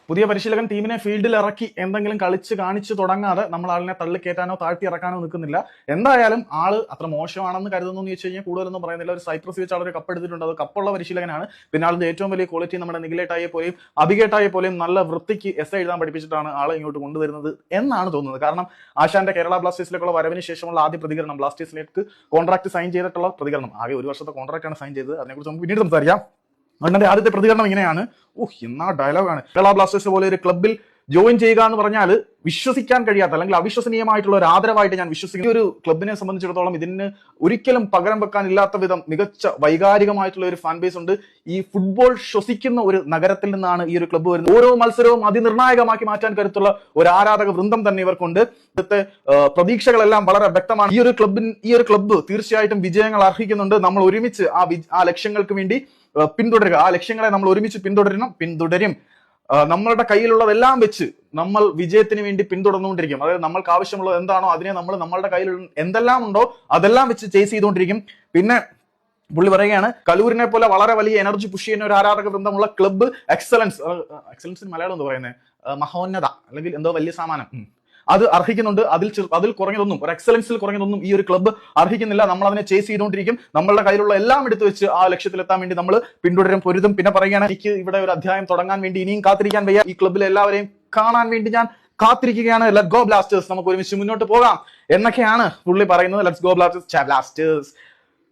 പുതിയ പരിശീലകൻ ടീമിനെ ഫീൽഡിൽ ഇറക്കി എന്തെങ്കിലും കളിച്ച് കാണിച്ചു തുടങ്ങാതെ നമ്മൾ ആളിനെ തള്ളിക്കയറ്റാനോ താഴ്ത്തി ഇറക്കാനോ നിൽക്കുന്നില്ല. എന്തായാലും ആള് അത്ര മോശമാണെന്ന് കരുതുന്നു എന്ന് വെച്ച് കഴിഞ്ഞാൽ കൂടുതലൊന്നും പറയുന്നില്ല. ഒരു സൈപ്രസ് വെച്ച് ആളൊരു കപ്പ് എടുത്തിട്ടുണ്ട്, അത് കപ്പുള്ള പരിശീലകനാണ്. പിന്നെ ആളിന്റെ ഏറ്റവും വലിയ ക്വാളിറ്റി നമ്മുടെ നിഖിലേട്ടായെ പോലെയും അഭികേട്ടായെ പോലെയും നല്ല വൃത്തിക്ക് എഴുതാൻ പഠിപ്പിച്ചിട്ടാണ് ആളെ ഇങ്ങോട്ട് കൊണ്ടുവരുന്നത് എന്നാണ് തോന്നുന്നത്. കാരണം ആശാന്റെ കേരള ബ്ലാസ്റ്റേഴ്സിലേക്കുള്ള വരവിന് ശേഷമുള്ള ആദ്യ പ്രതികരണം, ബ്ലാസ്റ്റേഴ്സിലേക്ക് കോൺട്രാക്ട് സൈൻ ചെയ്തിട്ടുള്ള പ്രതികരണം, ആകെ ഒരു വർഷത്തെ കോൺട്രാക്ട് ആണ് സൈൻ ചെയ്തത്, അതിനെക്കുറിച്ച് നമുക്ക് പിന്നീട് സംസാരിക്കാം. അണ്ണന്റെ ആദ്യത്തെ പ്രതികരണം ഇങ്ങനെയാണ്. എന്നാ ഡയലോഗാണ്. കേരള ബ്ലാസ്റ്റേഴ്സ് പോലെ ഒരു ക്ലബ്ബിൽ ജോയിൻ ചെയ്യുക എന്ന് പറഞ്ഞാൽ വിശ്വസിക്കാൻ കഴിയാത്ത അല്ലെങ്കിൽ അവിശ്വസനീയമായിട്ടുള്ള ഒരു ആദരവായിട്ട് ഞാൻ വിശ്വസിക്കുന്നു. ഈ ഒരു ക്ലബിനെ സംബന്ധിച്ചിടത്തോളം ഇതിന് ഒരിക്കലും പകരം വെക്കാനില്ലാത്ത വിധം മികച്ച വൈകാരികമായിട്ടുള്ള ഒരു ഫാൻ ബേസ് ഉണ്ട്. ഈ ഫുട്ബോൾ ശ്വസിക്കുന്ന ഒരു നഗരത്തിൽ നിന്നാണ് ഈ ഒരു ക്ലബ്ബ് വരുന്നത്. ഓരോ മത്സരവും അതിനിർണായകമാക്കി മാറ്റാൻ കരുത്തുള്ള ഒരു ആരാധക വൃന്ദം തന്നെ ഇവർക്കുണ്ട്. ഇന്നത്തെ പ്രതീക്ഷകളെല്ലാം വളരെ വ്യക്തമാണ്. ഈ ഒരു ക്ലബ്ബ് തീർച്ചയായിട്ടും വിജയങ്ങൾ അർഹിക്കുന്നുണ്ട്. നമ്മൾ ഒരുമിച്ച് ആ ലക്ഷ്യങ്ങൾക്ക് വേണ്ടി പിന്തുടരുക. ആ ലക്ഷ്യങ്ങളെ നമ്മൾ ഒരുമിച്ച് പിന്തുടരും. നമ്മളുടെ കയ്യിലുള്ളതെല്ലാം വെച്ച് നമ്മൾ വിജയത്തിന് വേണ്ടി പിന്തുടർന്നുകൊണ്ടിരിക്കും. അതായത് നമ്മൾക്ക് ആവശ്യമുള്ളത് എന്താണോ അതിനെ നമ്മൾ നമ്മളുടെ കയ്യിൽ എന്തെല്ലാം ഉണ്ടോ അതെല്ലാം വെച്ച് ചേസ് ചെയ്തുകൊണ്ടിരിക്കും. പിന്നെ പുള്ളി പറയുകയാണ്, കലൂരിനെ പോലെ വളരെ വലിയ എനർജി പുഷ് ചെയ്യുന്ന ഒരു ആരാധക വൃന്ദമുള്ള ക്ലബ്ബ് എക്സലൻസിന് മലയാളം എന്താ പറയുന്നത്, മഹോന്നത അല്ലെങ്കിൽ എന്തോ വലിയ സാമാനം, അത് അർഹിക്കുന്നുണ്ട്. അതിൽ കുറഞ്ഞതൊന്നും, ഒരു എക്സലൻസിൽ കുറഞ്ഞതൊന്നും ഈ ഒരു ക്ലബ്ബ് അർഹിക്കുന്നില്ല. നമ്മൾ അതിനെ ചേസ് ചെയ്തുകൊണ്ടിരിക്കും. നമ്മളുടെ കയ്യിലുള്ള എല്ലാം എടുത്തു വെച്ച് ആ ലക്ഷ്യത്തിലെത്താൻ വേണ്ടി നമ്മൾ പൊരുതും. പിന്നെ പറയുകയാണ്, എനിക്ക് ഇവിടെ ഒരു അധ്യായം തുടങ്ങാൻ വേണ്ടി ഇനിയും കാത്തിരിക്കാൻ വയ്യ. ഈ ക്ലബ്ബിലെ എല്ലാവരെയും കാണാൻ വേണ്ടി ഞാൻ കാത്തിരിക്കുകയാണ്. ലെറ്റ്സ് ഗോ ബ്ലാസ്റ്റേഴ്സ്, നമുക്ക് ഒരുമിച്ച് മുന്നോട്ട് പോകാം എന്നൊക്കെയാണ് പുള്ളി പറയുന്നത്. Let's go Blasters.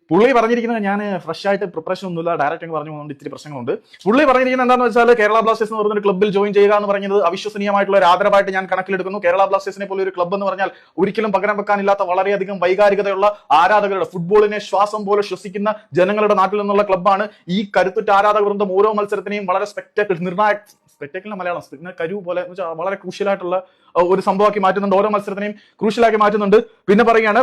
പുള്ളി പറഞ്ഞിരിക്കുന്നത്, ഞാൻ ഫ്രഷ് ആയിട്ട് പ്രിപ്പറേഷൻ ഒന്നുമില്ല, ഡയറക്റ്റ് പറഞ്ഞു പോകുന്നുണ്ട്, ഇത്തിരി പ്രശ്നങ്ങളുണ്ട്. പുള്ളി പറഞ്ഞിരിക്കുന്നത് എന്താണെന്ന് വെച്ചാൽ, കേരള ബ്ലാസ്റ്റേഴ്സ് എന്ന് പറയുന്ന ക്ലബ്ബിൽ ജോയിൻ ചെയ്യുക എന്ന് പറയുന്നത് അവിശ്വസനീയമായിട്ടുള്ള ഒരു ആദരവായിട്ട് ഞാൻ കണക്കിലെടുക്കുന്നു. കേരള ബ്ലാസ്റ്റേഴ്സിനെ പോലെ ഒരു ക്ലബ്ബ് എന്ന് പറഞ്ഞാൽ ഒരിക്കലും പകരം വെക്കാനില്ലാത്ത വളരെയധികം വൈകാരികതയുള്ള ആരാധകരുടെ, ഫുട്ബോളിനെ ശ്വാസം പോലെ ശ്വസിക്കുന്ന ജനങ്ങളുടെ നാട്ടിൽ നിന്നുള്ള ക്ലബ്ബാണ്. ഈ കരുത്തുറ്റ ആരാധക വൃന്ദം ഓരോ മത്സരത്തിനെയും വളരെ സ്പെക്ടാക്കിളിന്റെ മലയാളം കരു പോലെ വളരെ ക്രൂഷ്യലായിട്ടുള്ള ഒരു സംഭവമാക്കി മാറ്റുന്നുണ്ട്. ഓരോ മത്സരത്തിനെയും ക്രൂഷ്യലാക്കി മാറ്റുന്നുണ്ട്. പിന്നെ പറയുകയാണ്,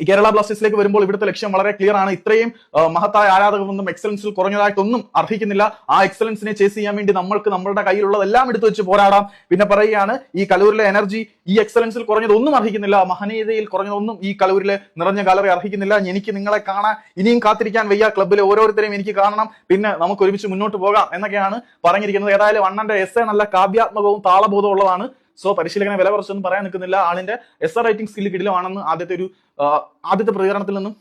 ഈ കേരള ബ്ലാസ്റ്റേഴ്സിലേക്ക് വരുമ്പോൾ ഇവിടുത്തെ ലക്ഷ്യം വളരെ ക്ലിയർ ആണ്. ഇത്രയും മഹത്തായ ആരാധകരൊന്നും എക്സലൻസിൽ കുറഞ്ഞതായിട്ടൊന്നും അർഹിക്കുന്നില്ല. ആ എക്സലൻസിനെ ചേസ് ചെയ്യാൻ വേണ്ടി നമ്മളുടെ കയ്യിലുള്ളതെല്ലാം എടുത്തു വെച്ച് പോരാടാം. പിന്നെ പറയുകയാണ്, ഈ കലൂരിലെ എനർജി ഈ എക്സലൻസിൽ കുറഞ്ഞതൊന്നും അർഹിക്കുന്നില്ല, മഹനീയതയിൽ കുറഞ്ഞതൊന്നും ഈ കലൂരിലെ നിറഞ്ഞ ഗാലറി അർഹിക്കുന്നില്ല. എനിക്ക് നിങ്ങളെ കാണാൻ ഇനിയും കാത്തിരിക്കാൻ വയ്യ. ക്ലബ്ബിലെ ഓരോരുത്തരെയും എനിക്ക് കാണണം. പിന്നെ നമുക്ക് ഒരുമിച്ച് മുന്നോട്ട് പോകാം എന്നൊക്കെയാണ് പറഞ്ഞിരിക്കുന്നത്. ഏതായാലും അണ്ണന്റെ എസ്സേ നല്ല കാവ്യാത്മകവും താളബോധവും ഉള്ളതാണ്. സോ പരിശീലകനെ വില കുറച്ചൊന്നും പറയാൻ നിൽക്കുന്നില്ല. ആളിന്റെ എസ്സേ റൈറ്റിംഗ് സ്കില്ല് കിടിലമാണെന്ന് ആദ്യത്തെ പ്രതികരണത്തിൽ നിന്നും